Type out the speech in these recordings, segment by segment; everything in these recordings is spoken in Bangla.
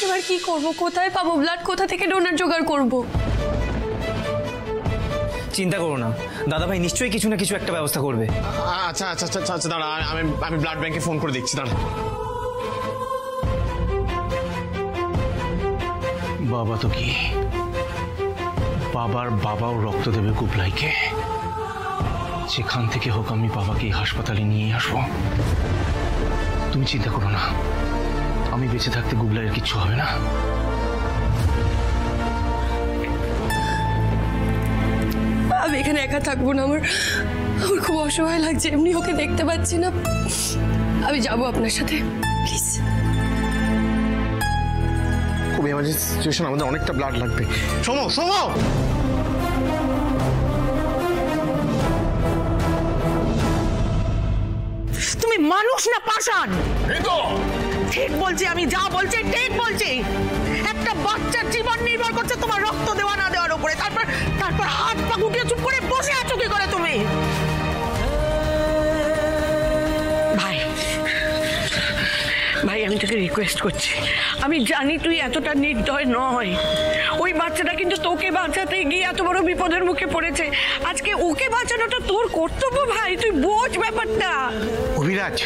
এবার কি করব? কোথায় পাবো ব্লাড? কোথা থেকে ডোনার জোগাড় করব? চিন্তা করো না, দাদা ভাই নিশ্চয়ই কিছু না কিছু একটা ব্যবস্থা করবে। আচ্ছা আচ্ছা আচ্ছা আচ্ছা দাঁড়া, আমি ব্লাড ব্যাংকে ফোন করে দেখছি। দাঁড়া। বাবা তো কি, বাবার বাবাও রক্ত দেবে গুবলাইকে। যেখান থেকে হোক আমি বাবাকে হাসপাতালে নিয়ে আসবো। তুমি চিন্তা করো না, আমি বেঁচে থাকতে গুবলাইয়ের কিচ্ছু হবে না। আমি এখানে একা থাকবো না, আমার খুব অসহায় লাগছে, এমনি ওকে দেখতে পাচ্ছি না। আমি যাবো আপনার সাথে, প্লিজ। খুব এমার্জেন্সি সিচুয়েশন, আমাদের অনেকটা ব্লাড লাগবে। সোমো, সোমো! তুমি মানুষ না পাষাণ? ঠিক বলছি আমি, যা বলছি ঠিক বলছি। একটা বাচ্চার জীবন নির্ভর করছে তোমার রক্ত দেওয়া না দেওয়ার উপরে। তারপর হাত পা গুটিয়ে চুপ করে বসে আছো কি করে তুমি? ভাই আমি তোকে রিকোয়েস্ট করছি, আমি জানি তুই এতটা নির্দয় নয়। ওই বাচ্চাটা কিন্তু তোকে বাঁচাতে গিয়ে এত বড় বিপদের মুখে পড়েছে। আজকে ওকে বাঁচানোটা তোর কর্তব্য ভাই, তুই বোঝ ব্যাপারটা। অভিরাজ,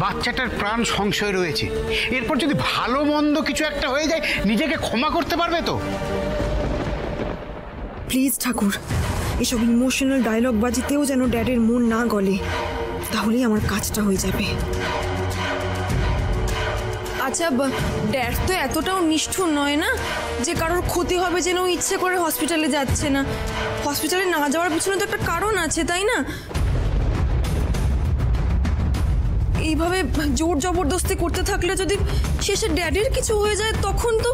বাচ্চাটার প্রাণ সংশয় রয়েছে, এরপর যদি ভালো মন্দ কিছু একটা হয়ে যায় নিজেকে ক্ষমা করতে পারবে তো? প্লিজ ঠাকুর, এসব ইমোশনাল ডায়লগ বাজিতেও যেন ড্যাডের মন না গলে, তাহলেই আমার কাজটা হয়ে যাবে। আচ্ছা, ড্যাড তো এতটাও নিষ্ঠুর নয় না যে কারোর ক্ষতি হবে যেন ইচ্ছে করে হসপিটালে যাচ্ছে না। হসপিটালে না যাওয়ার পিছনে তো একটা কারণ আছে, তাই না? এইভাবে জোর জবরদস্তি করতে থাকলে যদি শেষে ড্যাডির কিছু হয়ে যায় তখন তো।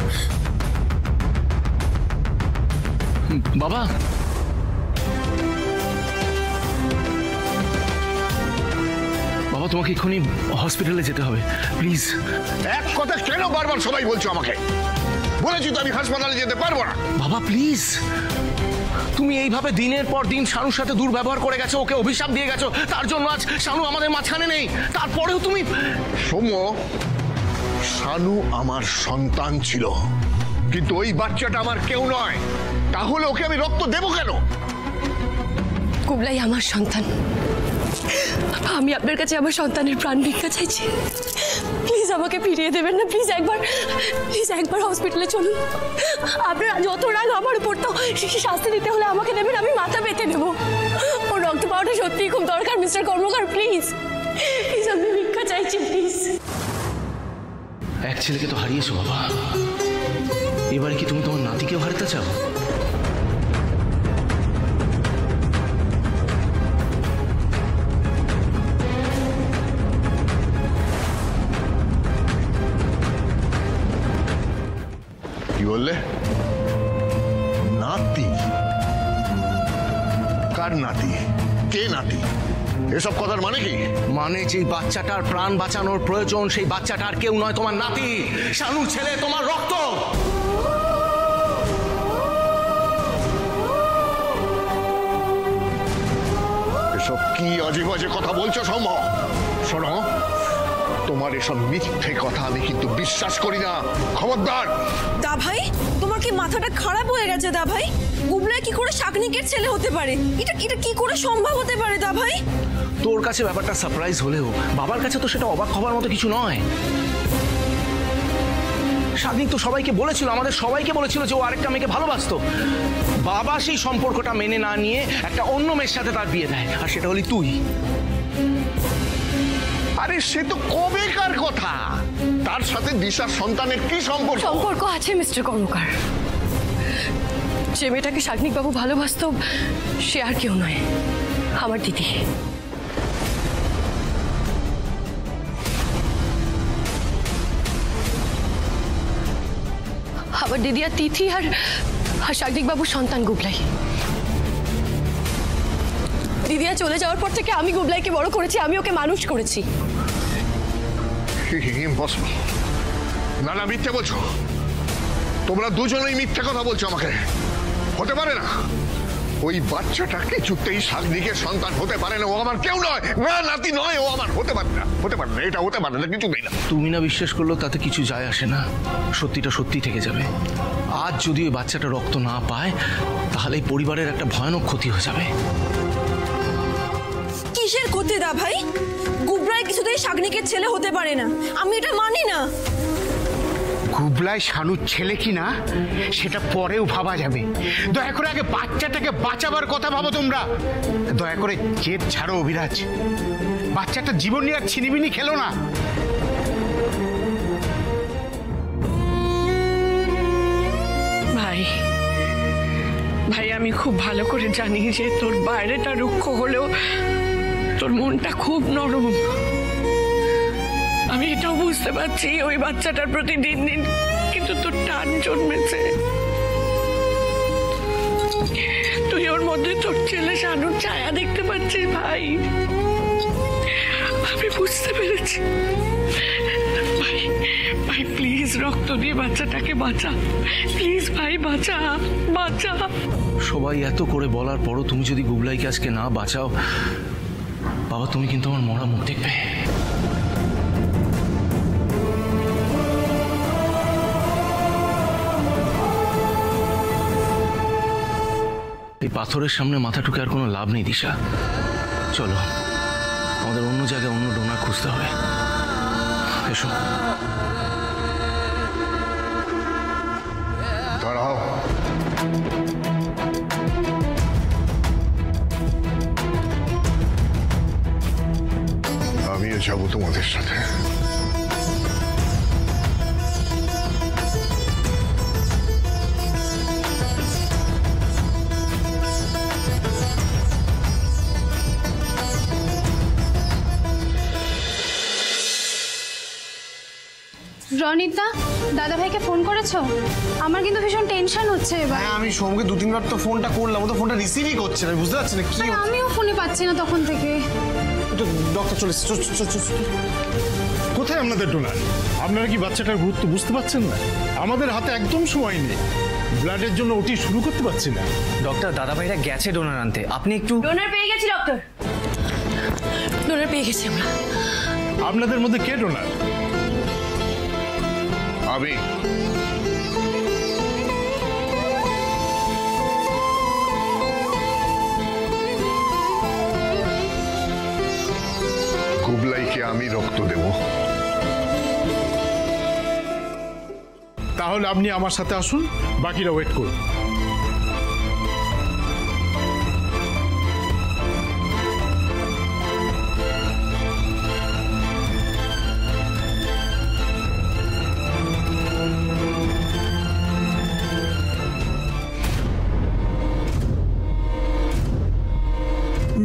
বাবা, বাবা তোমাকে এক্ষুনি হসপিটালে যেতে হবে, প্লিজ। এক কথা কেন বারবার সবাই বলছো আমাকে? বলেছি তো আমি হাসপাতালে যেতে পারবো না। বাবা প্লিজ, তুমি এইভাবে দিনের পর দিন শানুর সাথে দুর্ব্যবহার করে গেছো, ওকে অভিশাপ দিয়ে গেছো, তার জন্য আজ শানু আমাদের মাঝখানে নেই। তারপরেও তুমি। সৌম্য, শানু আমার সন্তান ছিল, কিন্তু ওই বাচ্চাটা আমার কেউ নয়। তাহলে ওকে আমি রক্ত দেবো কেন? কুবলাই আমার সন্তান, আমি আপনার কাছে আমার সন্তানের প্রাণ ভিক্ষা চাইছি। প্লিজ আমাকে ফিরিয়ে দেবেন না, প্লিজ একবার হসপিটালে চলুন। আপনার যত রাগ আমার উপর, তো শাস্তি দিতে হলে আমাকে দেবেন, আমি মাথা পেতে নেব। ওর রক্ত পাওয়াটা সত্যিই খুব দরকার মিস্টার কর্মকার, প্লিজ আমি ভিক্ষা চাইছি, প্লিজ। এক ছেলেকে তো হারিয়েছো বাবা, এবারে কি তুমি তোমার নাতিকেও হারাতে চাও? কি বললে? নাতি? কার নাতি? কে নাতি? এসব কথার মানে কি? মানে যে বাচ্চাটার প্রাণ বাঁচানোর প্রয়োজন, সেই বাচ্চাটার কেউ নয়, তোমার নাতি, শানুর ছেলে, তোমার রক্ত। এসব কি আজে বাজে কথা বলছো সৌম্য? শোনো, তোমার এসব মিথ্যে কথা আমি কিন্তু বিশ্বাস করি না, খবরদার। দা ভাই, তোমার কি মাথাটা খারাপ হয়ে গেছে দা ভাই? গুবলাই কি করে শাকনিকের ছেলে হতে পারে? এটা কি করে সম্ভব হতে পারে দা ভাই? তোর কাছে ব্যাপারটা সারপ্রাইজ হলেও বাবার কাছে তো সেটা অবাক হবার মতো কিছু নয়। শাকনিক তো সবাইকে বলেছিল, আমাদের সবাইকে বলেছিল যে ও আরেকটা মেয়েকে ভালোবাসতো। বাবা সেই সম্পর্কটা মেনে না নিয়ে একটা অন্য মেয়ের সাথে তার বিয়ে দেয়, আর সেটা হলি তুই। আরে সে তো কবেকার কথা, তার সাথে দিশার সন্তানের কি সম্পর্ক? সম্পর্ক আছে মিস্টার কর্মকার। যে মেয়েটাকে শাকনিক বাবু ভালোবাসতো সে আর কেউ নয়, আমার দিদি। আমার দিদি আর তিথি আর শাকনিক বাবুর সন্তান গুবলাই। দিদিয়া চলে যাওয়ার পর থেকে আমি গুবলাইকে বড় করেছি, আমি ওকে মানুষ করেছি। না না, মিথ্যে বলছো তোমরা দুজনেই, মিথ্যে কথা বলছো আমাকে। হতে পারে না, ওই বাচ্চাটা কিছুতেই শাগনিকের সন্তান হতে পারে না। ও আমার কেউ নয়, না নাতি নয়, ও আমার হতে পারে না, হতে পারে না, এটা হতে পারে না, কিছুতেই না। তুমি না বিশ্বাস করলেও তাতে কিছু যায় আসে না, সত্যিটা সত্যি থেকে যাবে। আজ যদি ওই বাচ্চাটা রক্ত না পায় তাহলে এই পরিবারের একটা ভয়ানক ক্ষতি হয়ে যাবে। কিসের ক্ষতি দা ভাই? গুবরাই কিছুতেই শাগনিকের ছেলে হতে পারে না, আমি এটা মানি না। গুবলাই শানুর ছেলে কি না সেটা পরেও ভাবা যাবে, দয়া করে আগে বাচ্চাটাকে বাঁচাবার কথা ভাবো তোমরা। দয়া করে জেদ ছাড়ো অভিরাজ, বাচ্চাটা জীবন নিয়ে আর ছিনিবিনি খেলো না। ভাই ভাই আমি খুব ভালো করে জানি যে তোর বাইরেটা রুক্ষ হলেও তোর মনটা খুব নরম। আমি এটাও বুঝতে পারছি ওই বাচ্চাটার প্রতি দিন দিন কিন্তু তোর টান জন্মেছে। তুই ওর মধ্যে তোর ছেলে শানুর ছায়া দেখতে পাচ্ছিস ভাই, আমি বুঝতে পেরেছি। ভাই ভাই প্লিজ রক্ত দিয়ে বাচ্চাটাকে বাঁচা, প্লিজ ভাই বাঁচা বাঁচা। সবাই এত করে বলার পরও তুমি যদি গুবলাইকে আজকে না বাঁচাও, বাবা তুমি কিন্তু আমার মরা মুখ দেখবে। এই পাথরের সামনে মাথা ঠুকে আর কোনো লাভ নেই দিশা, চলো আমাদের অন্য জায়গায় অন্য ডোনার খুঁজতে হবে। এসো। দাঁড়াও, আমিও যাবো তোমাদের সাথে। রনিতা, দাদা ভাইকে ফোন করেছো? আমার কিন্তু ভীষণ টেনশন হচ্ছে এবার। হ্যাঁ আমি সোমকে 2-3 বার তো ফোনটা করলাম, ও তো ফোনটা রিসিভই করছে না, বুঝতে পারছি না কি। আমিও ফোনে পাচ্ছি না তখন থেকে। ডক্টর চলে এসেছে, কোথায় আপনাদের ডোনার? আপনারা কি বাচ্চাটার গুরুত্ব বুঝতে পারছেন না? আমাদের হাতে একদম সময় নেই, ব্লাডের জন্য ওটি শুরু করতে পারছি না। ডক্টর দাদা ভাইরা গেছে ডোনার আনতে, আপনি একটু। ডোনার পেয়ে গেছি ডক্টর, ডোনার পেয়ে গেছি আমরা। আপনাদের মধ্যে কে ডোনার? আমি। গুবলাইকে আমি রক্ত দেব। তাহলে আপনি আমার সাথে আসুন, বাকিরা ওয়েট করুন।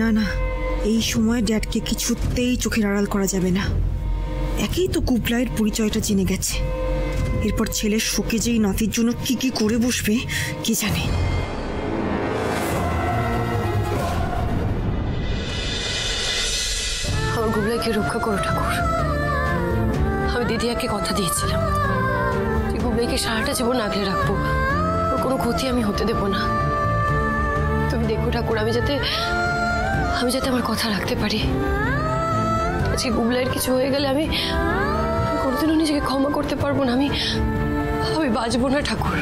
না না, এই সময় ড্যাডকে কিছুতেই চোখের আড়াল করা যাবে না। একেই তো গুবলাইয়ের পরিচয়টা জেনে গেছে, এরপর ছেলের শোকে যেই নাতির জন্য কি কি করে বসবে কে জানে। আমার গুবলাইকে রক্ষা করো ঠাকুর। আমি দিদিয়াকে কথা দিয়েছিলাম যে গুবলাইকে সারাটা জীবন আগলে রাখবো, ওর কোনো ক্ষতি আমি হতে দেবো না। তুমি দেখো ঠাকুর, আমি যাতে আমার কথা রাখতে পারি। আজকে গুবলাইয়ের কিছু হয়ে গেলে আমি কোনোদিনও নিজেকে ক্ষমা করতে পারবো না। আমি বাঁচবো না ঠাকুর,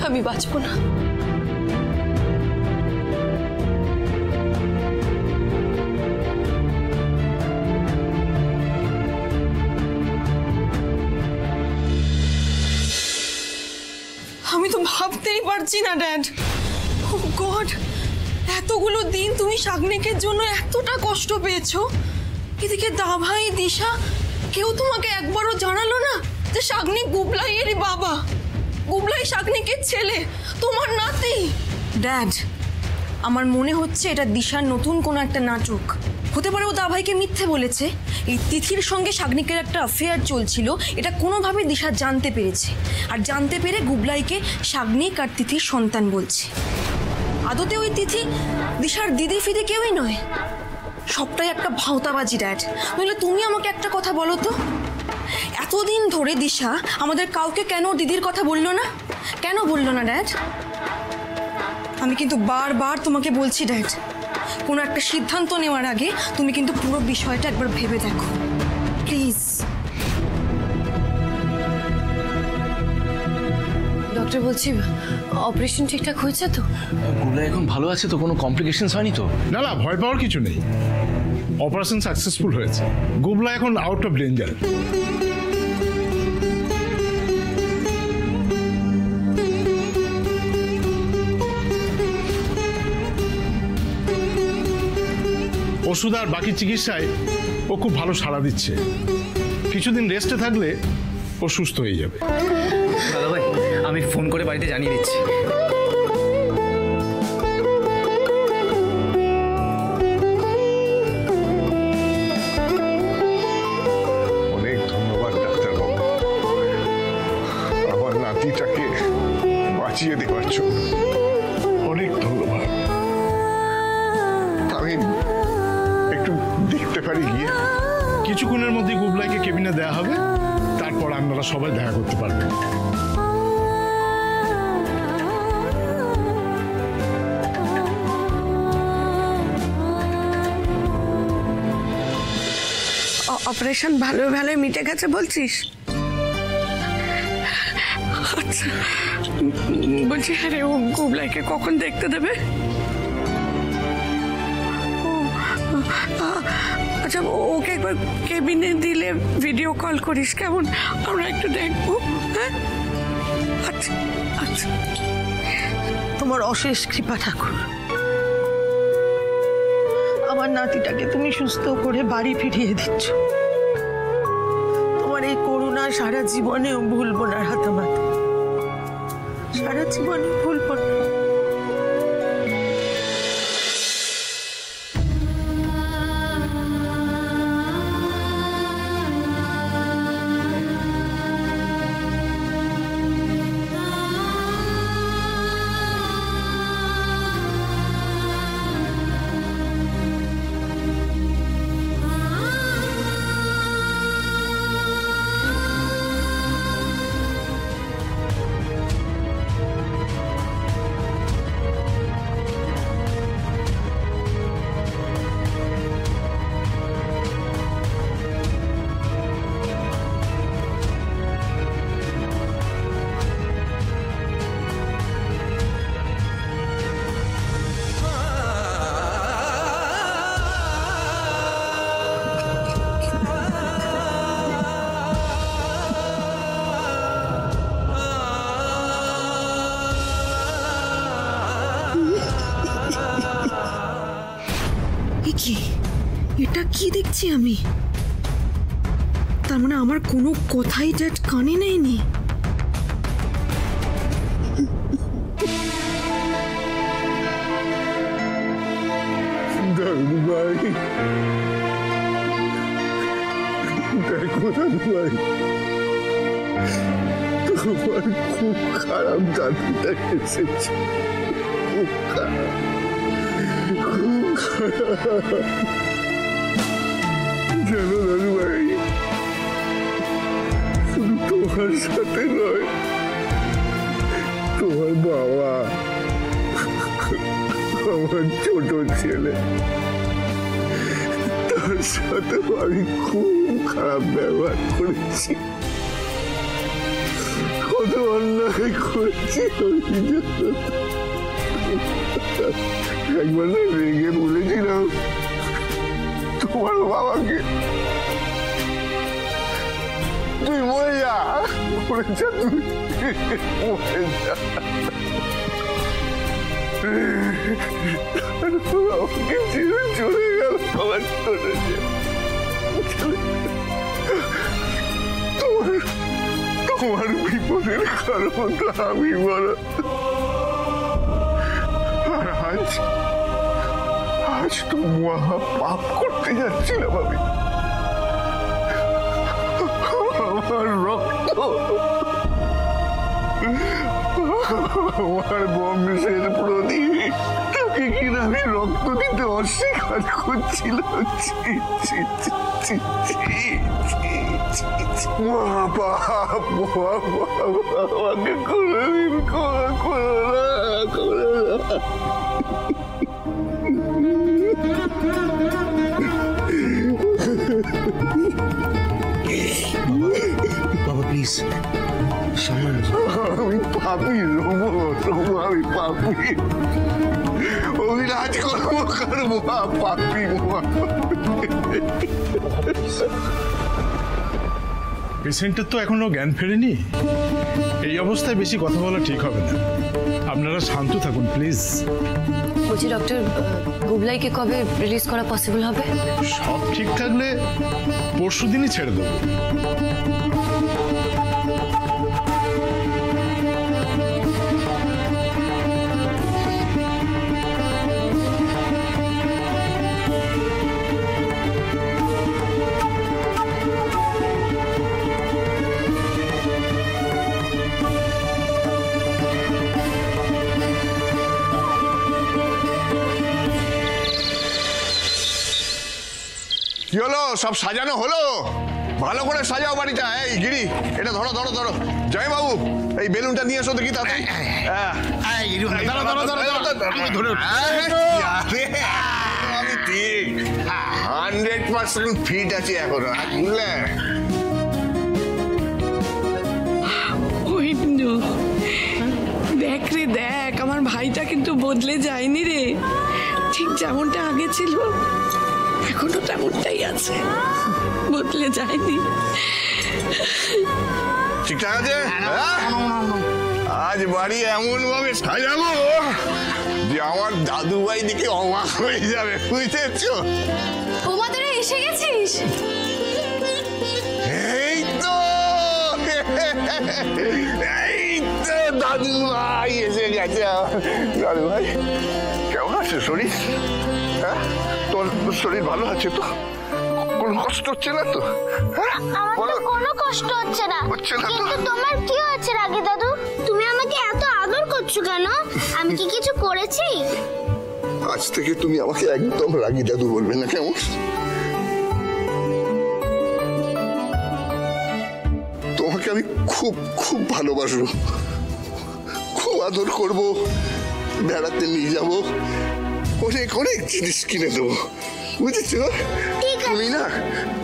আমি বাঁচবো না। আমি তো ভাবতেই পারছি না ড্যাড। ও গড, এতগুলো দিন তুমি শাগনিকের জন্য এতটা কষ্ট পেয়েছো, এদিকে দাভাই দিশা কেউ তোমাকে একবারও জানালো না যে শাগনিক গুবলাইয়েরই বাবা, গুবলাই শাগনিকের ছেলে, তোমার নাতি। ড্যাড, আমার মনে হচ্ছে এটা দিশার নতুন কোনো একটা নাটক হতে পারে। ও দাভাইকে মিথ্যে বলেছে। এই তিথির সঙ্গে শাগনিকের একটা অ্যাফেয়ার চলছিল, এটা কোনোভাবে দিশা জানতে পেরেছে, আর জানতে পেরে গুবলাইকে শাগনিক আর তিথির সন্তান বলছে। আদতে ওই তিথি দিশার দিদি ফিদি কেউই নয়, সবটাই একটা ভাওতাবাজি ড্যাড। নইলে তুমি আমাকে একটা কথা বলো তো, এতদিন ধরে দিশা আমাদের কাউকে কেন দিদির কথা বললো না? কেন বললো না ড্যাড? আমি কিন্তু বারবার তোমাকে বলছি ড্যাড, কোনো একটা সিদ্ধান্ত নেওয়ার আগে তুমি কিন্তু পুরো বিষয়টা একবার ভেবে দেখো প্লিজ। ডক্টর বলছি অপারেশন ঠিকঠাক হয়েছে তো? গুবলাই এখন ভালো আছে তো, কোনো কমপ্লিকেশনস হয়নি তো? না না, ভয় পাওয়ার কিছু নেই, অপারেশন সাকসেসফুল হয়েছে। গুবলা এখন আউট অফ ডেঞ্জার। ওষুধ আর বাকি চিকিৎসায় ও খুব ভালো সাড়া দিচ্ছে। কিছুদিন রেস্টে থাকলে ও সুস্থ হয়ে যাবে। দাদা ভাই আমি ফোন করে বাড়িতে জানিয়ে দিচ্ছি। অনেক ধন্যবাদ ডাক্তারবাবু, আমার নাতিটাকে বাঁচিয়ে দেওয়ার জন্য অনেক ধন্যবাদ। আমি একটু দেখতে পারি গিয়ে? কিছুক্ষণের মধ্যে গুবলাইকে কেবিনে দেওয়া হবে, তারপর আপনারা সবাই দেখা করতে পারবেন। অপারেশন ভালো ভালো মিটে গেছে বলছিস? আচ্ছা বলছি, হ্যাঁ রে, ও গুবলাইকে কখন দেখতে দেবে? আচ্ছা ওকে একবার কেবিনে দিলে ভিডিও কল করিস কেমন, আমরা একটু দেখবো। হ্যাঁ আচ্ছা আচ্ছা, তোমার অশেষ কৃপা ঠাকুর, আমার নাতিটাকে তুমি সুস্থ করে বাড়ি ফিরিয়ে দিচ্ছ। তোমার এই করুণা সারা জীবনেও ভুলবো না রাতামাতা, সারা জীবনে ভুলবো না। এটা কি দেখছি আমি? তার মানে আমার কোনো কথাই ড্যাড কানে নেয়নি। দেখো দাদু ভাই, তোমার খুব খারাপ দাদুটা এসেছে, খুব খারাপ, খুব খারাপ। জানো দাদু ভাই, শুধু তোমার সাথে নয়, তোমার বাবা, আমার ছোট ছেলে, তার সাথে আমি খুব খারাপ ব্যবহার করেছি, কত অন্যায় করেছি। একবার না রেগে বলেছিলাম তোমার বাবাকে, তুই মরে যা, মরে যা, তুই মরে যা। আমাকে ছেড়ে চলে গেল আমার ছোট ছেলে। তোমার বিপদের কারণ তো আমি বলো। আর আজ তো মহা পাপ করতে যাচ্ছিলাম আমি। আমার রক্ত, আমার বংশের প্রদীপ তাকে কিনা আমি রক্ত দিতে অস্বীকার করছিল। আমাকে কোনোদিন ক্ষমা করো না। বাবা প্লিজ সামনে। আমি পাপি রঘু, আমি পাপি। অভিরাজ কর্মকার মহা পাপি। পেশেন্টের তো এখনো জ্ঞান ফেরেনি, এই অবস্থায় বেশি কথা বলা ঠিক হবে না। আপনারা শান্ত থাকুন প্লিজ। বলছি ডক্টর, গুবলাইকে কবে রিলিজ করা পসিবল হবে? সব ঠিক থাকলে পরশু দিনই ছেড়ে দেবো। কি হলো, সব সাজানো হলো? ভালো করে সাজাও বাড়িটা। এই গিরি, এটা ধরো ধরো ধরো। জয় বাবু, এই বেলুনটা নিয়ে এসো দেখি তাড়াতাড়ি। আমি ঠিক 100% ফিট আছি এখনো, বুঝলে? দেখ রে দেখ, আমার ভাইটা কিন্তু বদলে যায়নি রে। ঠিক যেমনটা আগে ছিল এখনো তেমনটাই আছে, বদলে যায়নি। ঠিকঠাক আছে? আজ বাড়ি এমন ভাবে সাজাবো যে আমার দাদু ভাই দিকে অবাক হয়ে যাবে, বুঝতেছো? ওমাদের এসে গেছিস? এই তো এই তো দাদু ভাই এসে গেছে। দাদু ভাই কেমন আছে শরীর? হ্যাঁ, তোর শরীর ভালো আছে তো? কোনো কষ্ট হচ্ছে না তো? আমার তো কোনো কষ্ট হচ্ছে না। হচ্ছে না তো? কিন্তু তোমার কি হয়েছে রাগী দাদু? তুমি আমাকে এত আদর করছো কেন? আমি কি কিছু করেছি? আজ থেকে তুমি আমাকে একদম রাগী দাদু বলবে না, কেমন? তোমাকে আমি খুব খুব ভালোবাসবো, খুব আদর করব, বেড়াতে নিয়ে যাব, অনেক অনেক জিনিস কিনে দেবো, বুঝেছো? তুমি না,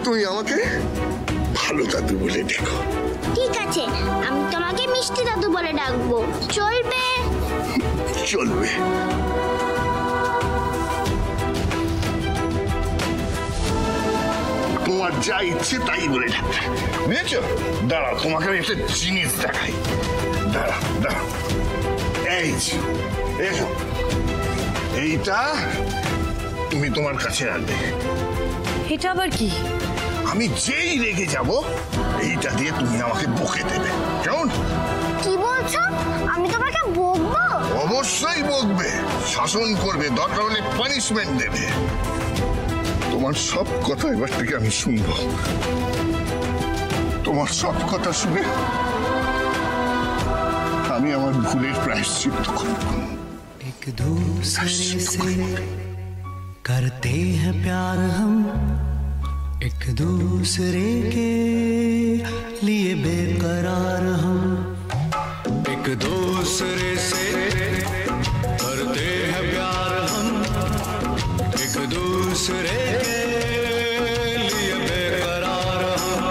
তুমি আমাকে ভালো দাদু বলে ডেকো। ঠিক আছে, আমি তোমাকে মিষ্টি দাদু বলে ডাকবো, চলবে? চলবে। তোমার যা ইচ্ছে তাই বলে ডাকবে, বুঝেছো? দাঁড়াও, তোমাকে আমি একটা জিনিস দেখাই। দাঁড়াও দাঁড়াও, এই এসো, এইটা তুমি তোমার কাছে রাখবে। এটা আবার কি? আমি যেই রেগে যাব এইটা দিয়ে তুমি আমাকে বকে দেবে, কেমন? কি বলছো? আমি তোমাকে বকবো? অবশ্যই বকবে, শাসন করবে, দরকার হলে পানিশমেন্ট দেবে। তোমার সব কথা এবার থেকে আমি শুনবো, তোমার সব কথা শুনে আমি আমার ভুলের প্রায়শ্চিত্ত করব। एक दूसरे से करते हैं प्यार हम, एक दूसरे के लिए बेकरार हम, एक दूसरे से करते हैं प्यार हम, एक दूसरे के लिए बेकरार हम,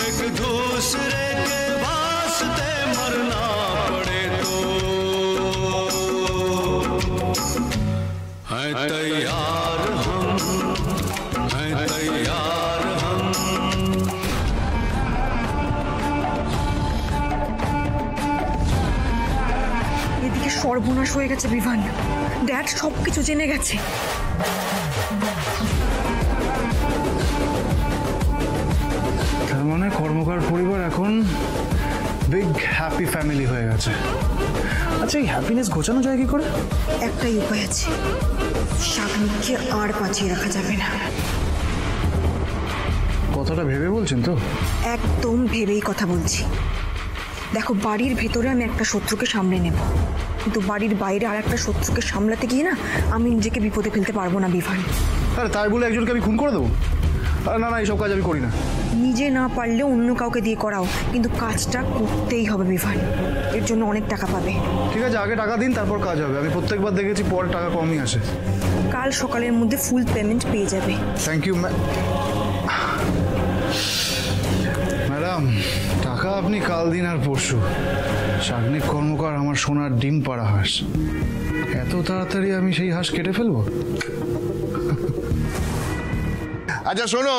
एक दूसरे के वास्ते मरना पड़े तो है तैयार हम, है तैयार हम। এদিকে সর্বনাশ হয়ে গেছে বিভান, ড্যাড সবকিছু জেনে গেছে। তার মানে কর্মকার পরিবার এখন বিগ হ্যাপি ফ্যামিলি হয়ে গেছে। আচ্ছা, এই হ্যাপিনেস ঘোচানো যায় কি করে? একটাই উপায় আছে, শাগনিককে আর বাঁচিয়ে রাখা যাবে না। কথাটা ভেবে বলছেন তো? একদম ভেবেই কথা বলছি। দেখো, বাড়ির ভেতরে আমি একটা শত্রুকে সামনে নেব, কিন্তু বাড়ির বাইরে আর একটা শত্রুকে সামলাতে গিয়ে না আমি নিজেকে বিপদে ফেলতে পারবো না বিভান। আরে তাই বলে একজনকে আমি খুন করে দেবো? আরে না না, এইসব কাজ আমি করি না। নিজে না পারলে অন্য কাউকে দিয়ে করাও, কিন্তু কাজটা করতেই হবে বিভান। এর জন্য অনেক টাকা পাবে। ঠিক আছে, আগে টাকা দিন, তারপর কাজ হবে। আমি প্রত্যেকবার দেখেছি পরে টাকা কমই আসে। কাল সকালের মধ্যে ফুল পেমেন্ট পেয়ে যাবে। Thank you madam. টাকা আপনি কাল দিন আর পরশু। শাগনিক কর্মকার আমার সোনার ডিম পাড়া হাঁস। এত তাড়াতাড়ি আমি সেই হাঁস কেটে ফেলবো? আচ্ছা শোনো,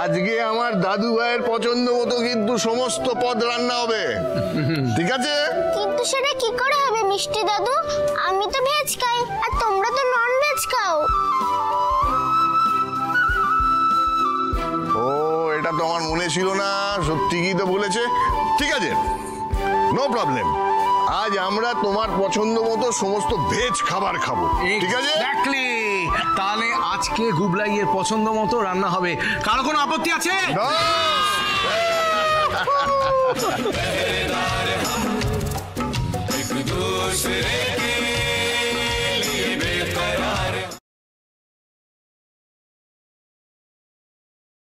আজকে আমার দাদু ভাইয়ের পছন্দ মতো কিন্তু সমস্ত পদ রান্না হবে, ঠিক আছে? কিন্তু সেটা কি করে হবে মিষ্টি দাদু? আমি তো ভেজ খাই আর তোমরা তো নন ভেজ খাও। ও, এটা তো আমার মনে ছিল না। সত্যি কি তো বলেছে। ঠিক আছে, নো প্রবলেম। আজ আমরা তোমার পছন্দ মতো সমস্ত ভেজ খাবার খাবো, ঠিক আছে? এক্স্যাক্টলি। তাহলে আজকে গুবলাইয়ের পছন্দ মতো রান্না হবে। কারো কোনো আপত্তি আছে? না।